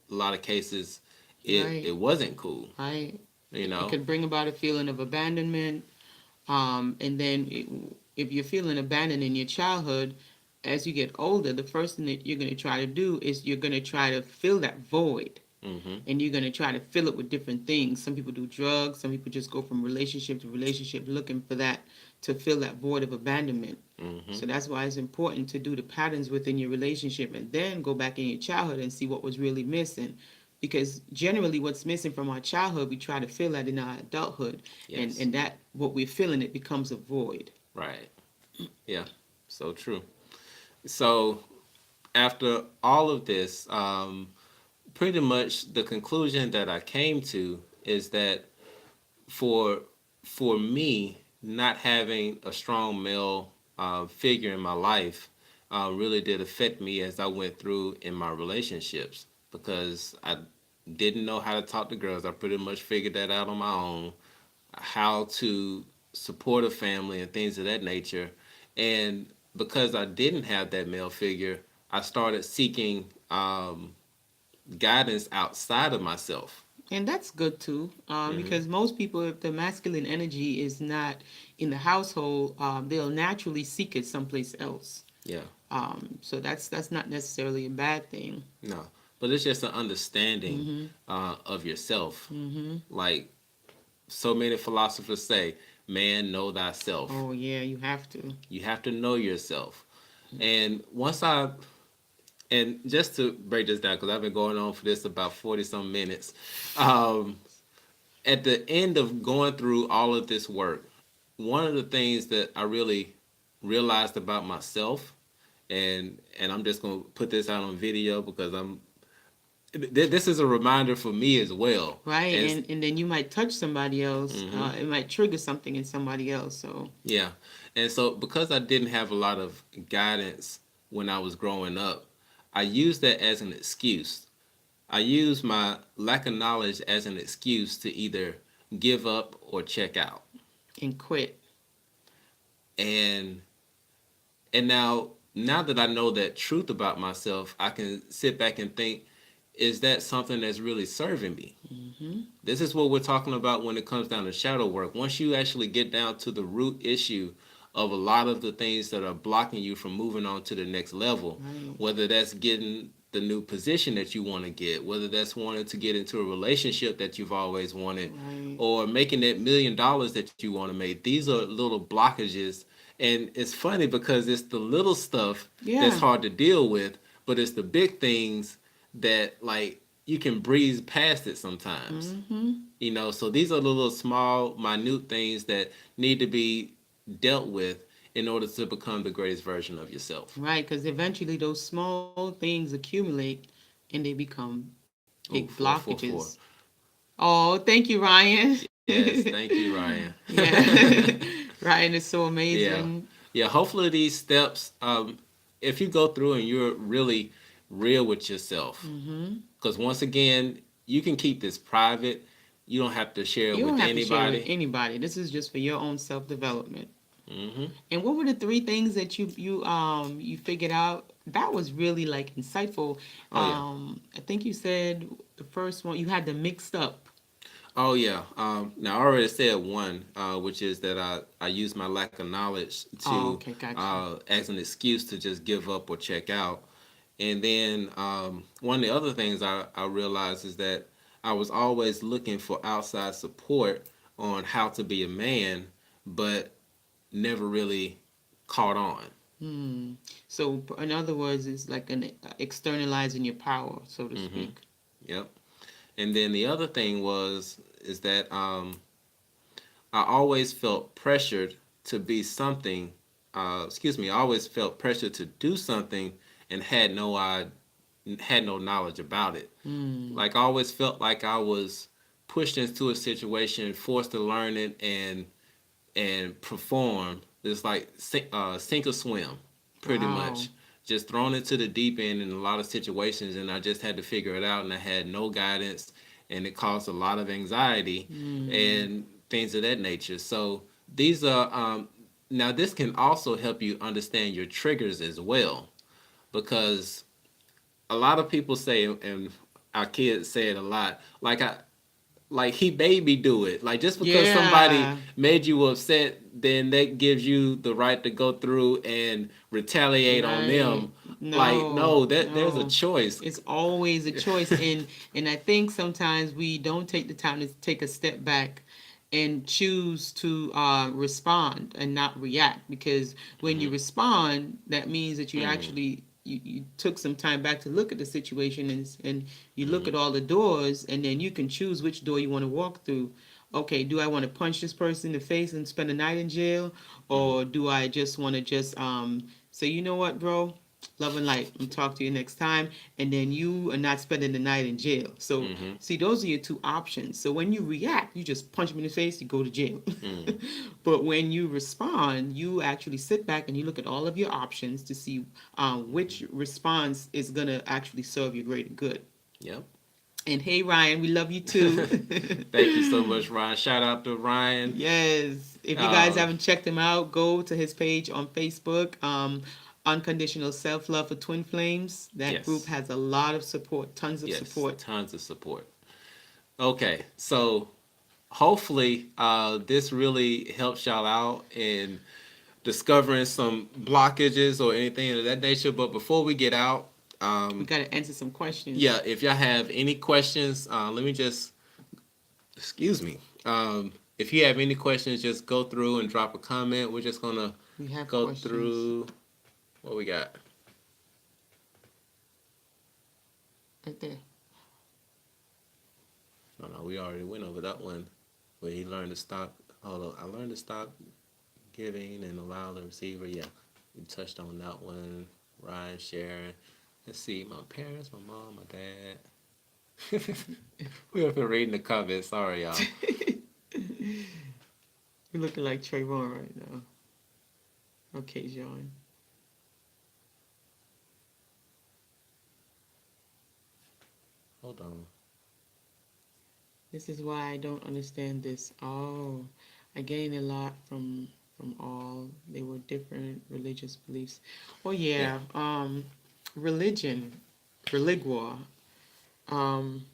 a lot of cases, Right, it wasn't cool, right. you It know? could bring about a feeling of abandonment. And then if you're feeling abandoned in your childhood, as you get older, the first thing that you're going to try to do is you're going to try to fill that void. Mm-hmm. And you're going to try to fill it with different things. Some people do drugs. Some people just go from relationship to relationship looking for that, to fill that void of abandonment. Mm-hmm. So that's why it's important to do the patterns within your relationship and then go back in your childhood and see what was really missing. Because generally what's missing from our childhood, we try to fill that in our adulthood. And, Yes. and that, what we're feeling, it becomes a void. Right. Yeah. So true. So after all of this, pretty much the conclusion that I came to is that for for me, not having a strong male figure in my life really did affect me as I went through in my relationships, because I didn't know how to talk to girls. I pretty much figured that out on my own, how to support a family and things of that nature. And because I didn't have that male figure, I started seeking guidance outside of myself. And that's good too, Hmm. because most people, if the masculine energy is not in the household, they'll naturally seek it someplace else. Yeah, So that's not necessarily a bad thing. no, but it's just an understanding Mm-hmm. of yourself. Mm-hmm. Like so many philosophers say, man, know thyself. Oh yeah, you have to. You have to know yourself. And and just to break this down, because I've been going on for this about 40 some minutes. Um, at the end of going through all of this work, one of the things that I really realized about myself, and I'm just gonna put this out on video because this is a reminder for me as well. Right, And and then you might touch somebody else. mhm, It might trigger something in somebody else. So yeah, and so because I didn't have a lot of guidance when I was growing up, I used that as an excuse. I used my lack of knowledge as an excuse to either give up or check out. and quit. And now that I know that truth about myself, I can sit back and think, is that something that's really serving me? Mm-hmm. This is what we're talking about when it comes down to shadow work. Once you actually get down to the root issue of a lot of the things that are blocking you from moving on to the next level, Right. whether that's getting the new position that you want to get, whether that's wanting to get into a relationship that you've always wanted, Right. or making that $1 million that you want to make. These are little blockages. And it's funny because it's the little stuff that's Yeah. hard to deal with, but it's the big things that, like, you can breeze past it sometimes. Mm-hmm. So these are the little small, minute things that need to be dealt with in order to become the greatest version of yourself. Right, because eventually those small things accumulate and they become Oh, big 444. blockages. Oh, thank you, Ryan. Yes, thank you, Ryan. Yeah. Ryan is so Yeah. amazing. Yeah, hopefully these steps, if you go through and you're really real with yourself, Hmm. because once again, you can keep this private. You don't have to share it You don't with have to share it with anybody. anybody. This is just for your own self development. Hmm. And what were the three things that you figured out? That was really like insightful. Oh yeah. I think you said the first one you had them mixed up. Oh yeah. Now I already said one, which is that I use my lack of knowledge Oh, to okay, gotcha. as an excuse to just give up or check out. And then one of the other things I realized is that I was always looking for outside support on how to be a man, but never really caught on. Hmm. So, in other words, it's like an externalizing your power, so to Hmm. speak. Yep. And then the other thing is that I always felt pressured to be something. Excuse me. I always felt pressured to do something and had no knowledge about it. Hmm. Like I always felt like I was pushed into a situation, forced to learn it and perform. It's like sink or swim, pretty Wow. much. Just thrown into the deep end in a lot of situations, and I just had to figure it out, and I had no guidance, and it caused a lot of anxiety Hmm. and things of that nature. So these are now this can also help you understand your triggers as well, because a lot of people say, and our kids say it a lot, like he made me do it. Like just because somebody Yeah. made you upset, then that gives you the right to go through and retaliate on Right. them. Like No, no, that there's a no. choice. It's always a choice. And I think sometimes we don't take the time to take a step back and choose to respond and not react. Because when you Hmm. respond, that means that you Hmm. actually you took some time back to look at the situation and you look Hmm. at all the doors and then you can choose which door you want to walk through. Okay, do I want to punch this person in the face and spend a night in jail, Hmm. or do I just want to just say, you know what, bro, love and light, I'm talk to you next time, and then you are not spending the night in jail. So Hmm. see, those are your two options. So when you react, you just punch me in the face, you go to jail. Hmm. But when you respond, you actually sit back and you look at all of your options to see which response is gonna actually serve your greater good. Yep. And hey, Ryan, we love you too. Thank you so much, Ryan. Shout out to Ryan. Yes. If you guys Uh, haven't checked him out, go to his page on Facebook. Unconditional Self Love for Twin Flames. That group yes. has a lot of support, tons of Yes. support. Tons of support. Okay, so hopefully this really helps y'all out in discovering some blockages or anything of that nature. But before we get out, We got to answer some questions. yeah, if y'all have any questions, let me just, excuse me. If you have any questions, just go through and drop a comment. We're just going to We have go questions through what we got. right there. No, no, we already went over that one where he learned to stop. Hold on. I learned to stop giving and allow the receiver. Yeah, we touched on that one. Ryan, Sharon. Let's see. My parents, my mom, my dad. We up here reading the comments. Sorry, y'all. You're looking like Trayvon right now. Okay, John. Hold on. This is why I don't understand this. Oh, I gained a lot from all. They were different religious beliefs. Oh Yeah, yeah, religion, religua. Um,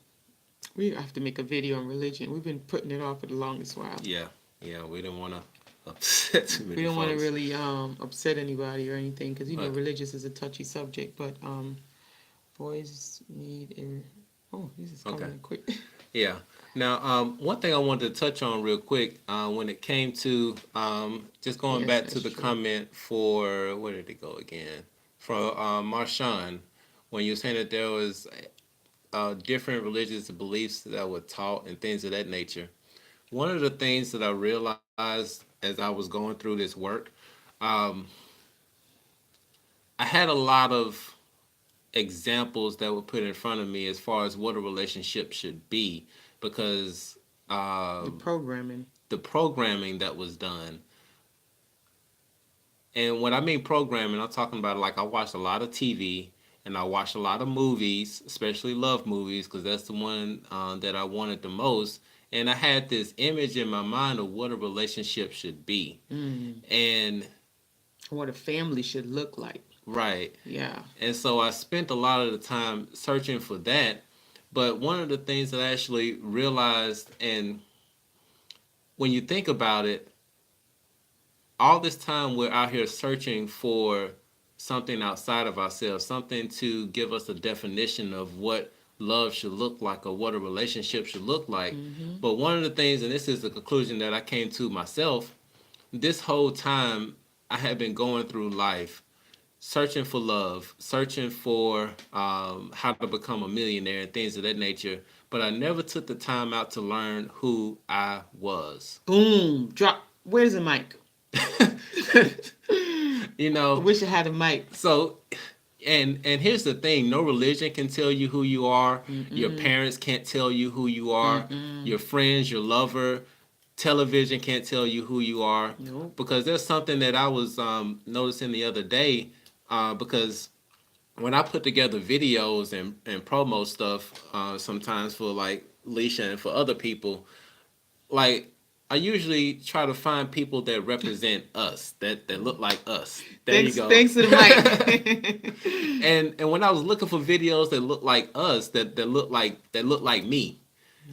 we have to make a video on religion. We've been putting it off for the longest while. yeah, yeah. We didn't want to upset too We many don't want to folks, really upset anybody or anything because but religious is a touchy subject. But boys need a. Oh, this is okay. coming in quick. Yeah. Now, one thing I wanted to touch on real quick when it came to just going Yes, back to that's the true. comment for where did it go again? From Marshawn, when you were saying that there was different religious beliefs that were taught and things of that nature. One of the things that I realized as I was going through this work, um, I had a lot of examples that were put in front of me as far as what a relationship should be, because The programming. the programming that was done. And when I mean programming, I'm talking about, like, I watched a lot of TV and I watched a lot of movies, especially love movies, because that's the one that I wanted the most. And I had this image in my mind of what a relationship should be. Mm. And What a family should look like. right. Yeah. And so I spent a lot of the time searching for that. But one of the things that I actually realized, and when you think about it, all this time we're out here searching for something outside of ourselves, something to give us a definition of what love should look like or what a relationship should look like. Mm-hmm. But one of the things, and this is the conclusion that I came to myself, this whole time I had been going through life searching for love, searching for how to become a millionaire and things of that nature. But I never took the time out to learn who I was. Boom. Drop. Where's the mic? You I know, wish I had a mic. so and here's the thing, no religion can tell you who you are. Your Mm-mm. parents can't tell you who you are. Mm-mm. Your friends, your lover, television can't tell you who you are. Nope. Because there's something that I was noticing the other day, because when I put together videos and promo stuff, sometimes for like Leisha and for other people, like, I usually try to find people that represent us, that look like us. There you Thanks. go. Thanks to the mic. And when I was looking for videos that look like us, that look like me,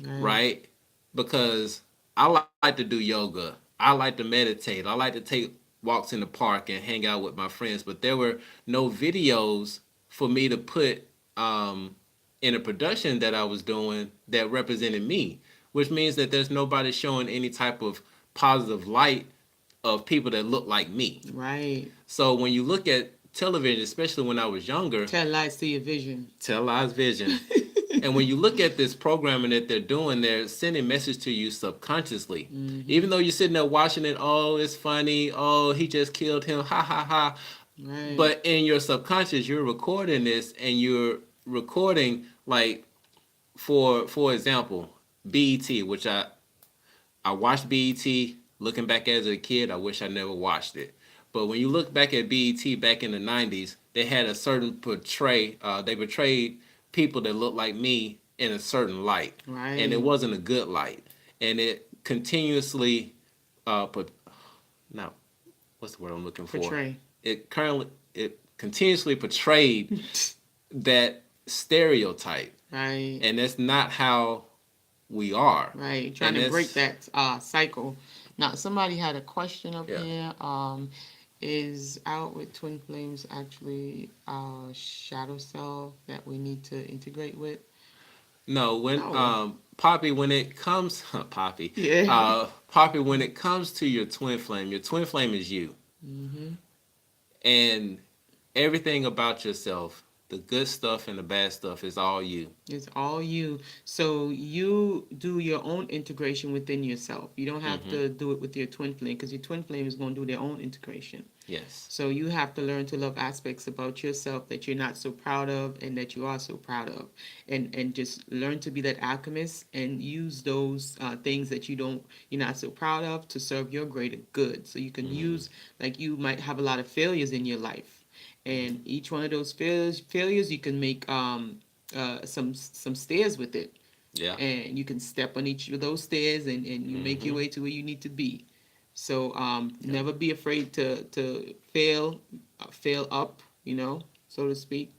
Right. right? Because I like to do yoga. I like to meditate. I like to take walks in the park and hang out with my friends. But there were no videos for me to put in a production that I was doing that represented me, which means that there's nobody showing any type of positive light of people that look like me. Right. So when you look at television, especially when I was younger, Tell lies to your vision. televised vision. And when you look at this programming that they're doing, they're sending message to you subconsciously. Mm-hmm. Even though you're sitting there watching it, oh, it's funny, oh, he just killed him, ha ha ha. Right. But in your subconscious, you're recording this, and you're recording, like, for example, BET, which I watched BET. Looking back as a kid, I wish I never watched it. But when you look back at BET back in the 90s, they had a certain they portrayed people that looked like me in a certain light. Right. And it wasn't a good light. And it continuously, put, now, what's the word I'm looking for? Portray. It continuously portrayed that stereotype. Right. And that's not how we are. Right. Trying And to break that cycle. Now, somebody had a question up Yeah. here. Is Out with Twin Flames actually our shadow self that we need to integrate with? No, when No. Poppy, when it comes Poppy, Yeah. Poppy, when it comes to your twin flame is you, Mm-hmm. and everything about yourself, the good stuff and the bad stuff, is all you. It's all you. So you do your own integration within yourself. You don't have Mm-hmm. to do it with your twin flame because your twin flame is going to do their own integration. Yes. So you have to learn to love aspects about yourself that you're not so proud of and that you are so proud of, and just learn to be that alchemist and use those things that you're not so proud of to serve your greater good. So you can Mm-hmm. use, like, you might have a lot of failures in your life, and each one of those failures you can make some stairs with it, Yeah. and you can step on each of those stairs, and you make your Mm-hmm. way to where you need to be. So Yeah. never be afraid to fail up, so to speak.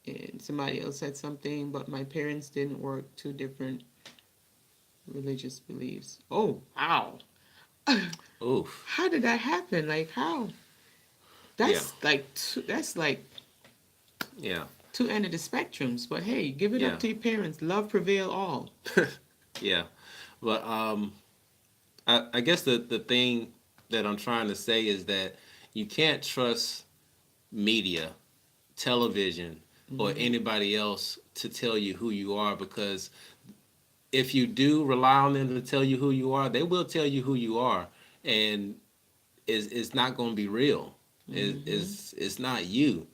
And somebody else said something, but my parents didn't work, two different religious beliefs. Oh, wow. Oof. How did that happen? Like, how? Yeah. That's like Yeah. two end of the spectrums. But hey, give it Yeah. up to your parents. Love prevail all. Yeah. But I guess the thing that I'm trying to say is that you can't trust media, television, or anybody else to tell you who you are, because if you do rely on them to tell you who you are, they will tell you who you are, and it's not going to be real. It's not you.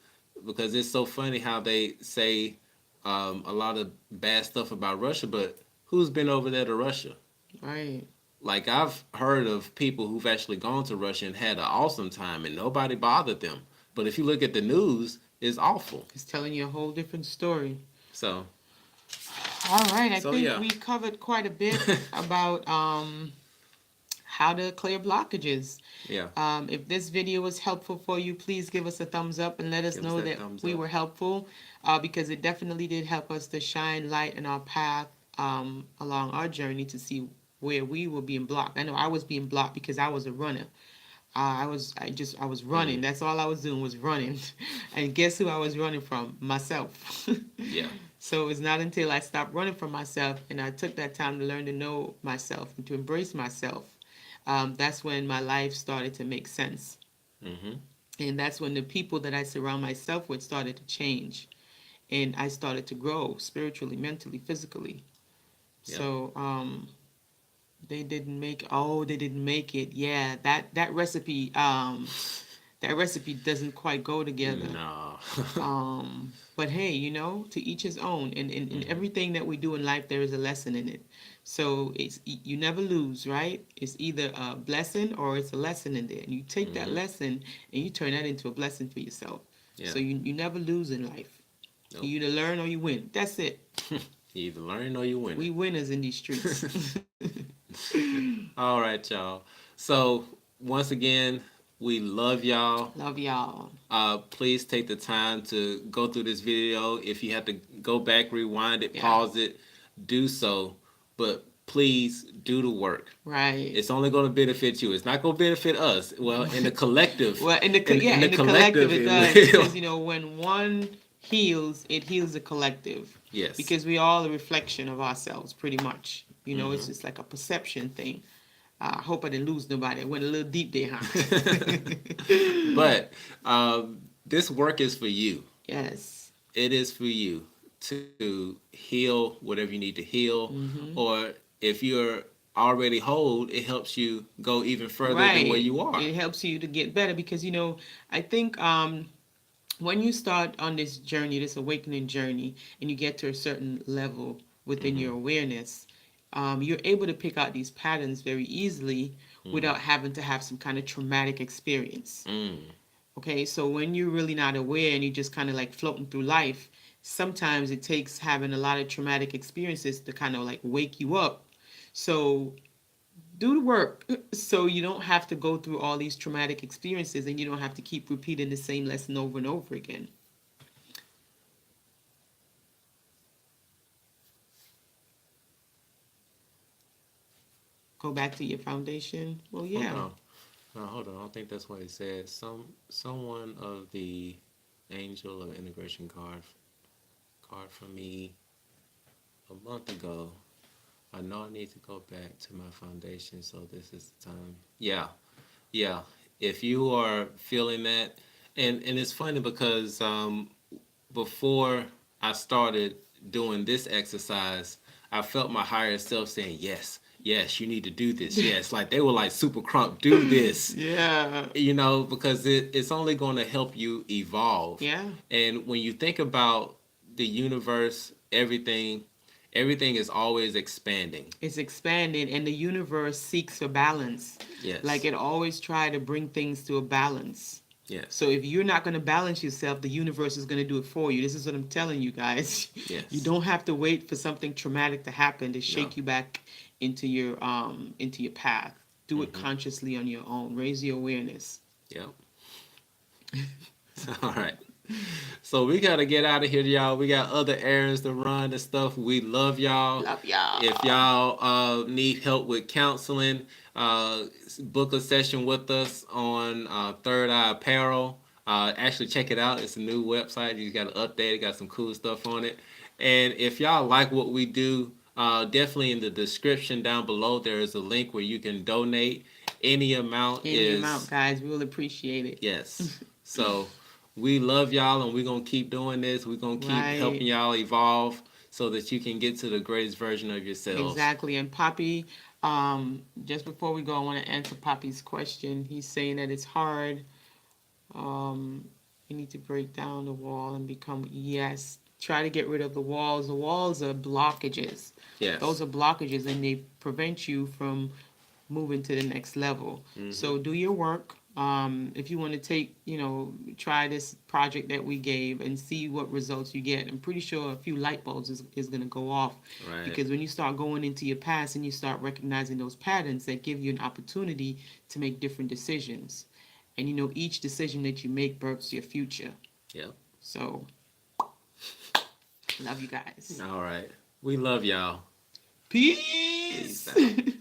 because it's so funny how they say a lot of bad stuff about Russia, but who's been over there to Russia? Right. Like, I've heard of people who've actually gone to Russia and had an awesome time and nobody bothered them. But if you look at the news, it's awful. It's telling you a whole different story. So, All right, I so think yeah. we covered quite a bit about how to clear blockages. Yeah. If this video was helpful for you, please give us a thumbs up and let us Give us know that that thumbs we up. were helpful, because it definitely did help us to shine light in our path along our journey to see where we were being blocked. I know I was being blocked because I was a runner. I was running. That's all I was doing was running. And guess who I was running from? Myself. Yeah. So it's not until I stopped running from myself and I took that time to learn to know myself and to embrace myself, that's when my life started to make sense. Mm-hmm. And that's when the people that I surround myself with started to change. And I started to grow spiritually, mentally, physically. Yeah. So they didn't make it. Yeah, that recipe doesn't quite go together. No. But hey, to each his own. And in everything that we do in life, there is a lesson in it. So you never lose, right? It's either a blessing or it's a lesson in there. And you take that lesson and you turn that into a blessing for yourself. Yeah. So you never lose in life. Nope. You either learn or you win. That's it. You either learn or you win. We winners in these streets. All right, y'all. So once again, we love y'all. Love y'all. Please take the time to go through this video. If you have to go back, rewind it, Yeah. pause it, do so. But please do the work. Right. It's only going to benefit you. It's not going to benefit us. Well, in the collective. Well, in the collective it does. will. Because, when one heals, it heals the collective. Yes. Because we all a reflection of ourselves, pretty much. It's just like a perception thing. I hope I didn't lose nobody. I went a little deep there, huh? But this work is for you. Yes. It is for you to heal whatever you need to heal. Or if you're already whole, it helps you go even further than where you are. It helps you to get better because, I think when you start on this journey, this awakening journey, and you get to a certain level within your awareness, you're able to pick out these patterns very easily without having to have some kind of traumatic experience. Okay, so when you're really not aware and you're just kind of like floating through life, sometimes it takes having a lot of traumatic experiences to kind of like wake you up. So do the work so you don't have to go through all these traumatic experiences and you don't have to keep repeating the same lesson over and over again. Go back to your foundation. Well, yeah. Hold on. No, hold on. I don't think that's what he said. Someone of the Angel of Integration card for me a month ago. I know I need to go back to my foundation, so this is the time. Yeah. If you are feeling that, and it's funny because before I started doing this exercise, I felt my higher self saying, yes, you need to do this. Yes, like they were like, super crunk, do this. Yeah. Because it's only going to help you evolve. Yeah. And when you think about the universe, everything is always expanding. It's expanding, and the universe seeks a balance. Yes. Like it always try to bring things to a balance. Yes. So if you're not going to balance yourself, the universe is going to do it for you. This is what I'm telling you guys. Yes. You don't have to wait for something traumatic to happen to shake you back into your path. Do it consciously on your own. Raise your awareness. Yep. All right. So we got to get out of here, y'all. We got other errands to run and stuff. We love y'all. Love y'all. If y'all need help with counseling, book a session with us on Third Eye Apparel. Actually, check it out. It's a new website. You got to update it. Got some cool stuff on it. And if y'all like what we do, definitely in the description down below, there is a link where you can donate. Any amount, guys. We will appreciate it. Yes. So we love y'all, and we're going to keep doing this. We're going to keep helping y'all evolve so that you can get to the greatest version of yourselves. Exactly. And Poppy, just before we go, I want to answer Poppy's question. He's saying that it's hard You need to break down the wall and become, yes, try to get rid of the walls. The walls are blockages. Yes. Those are blockages and they prevent you from moving to the next level. So do your work. If you want to take, try this project that we gave and see what results you get. I'm pretty sure a few light bulbs is going to go off. Right. Because when you start going into your past and you start recognizing those patterns, that give you an opportunity to make different decisions. And each decision that you make births your future. Yep. So, love you guys. All right. We love y'all. Peace. Peace out.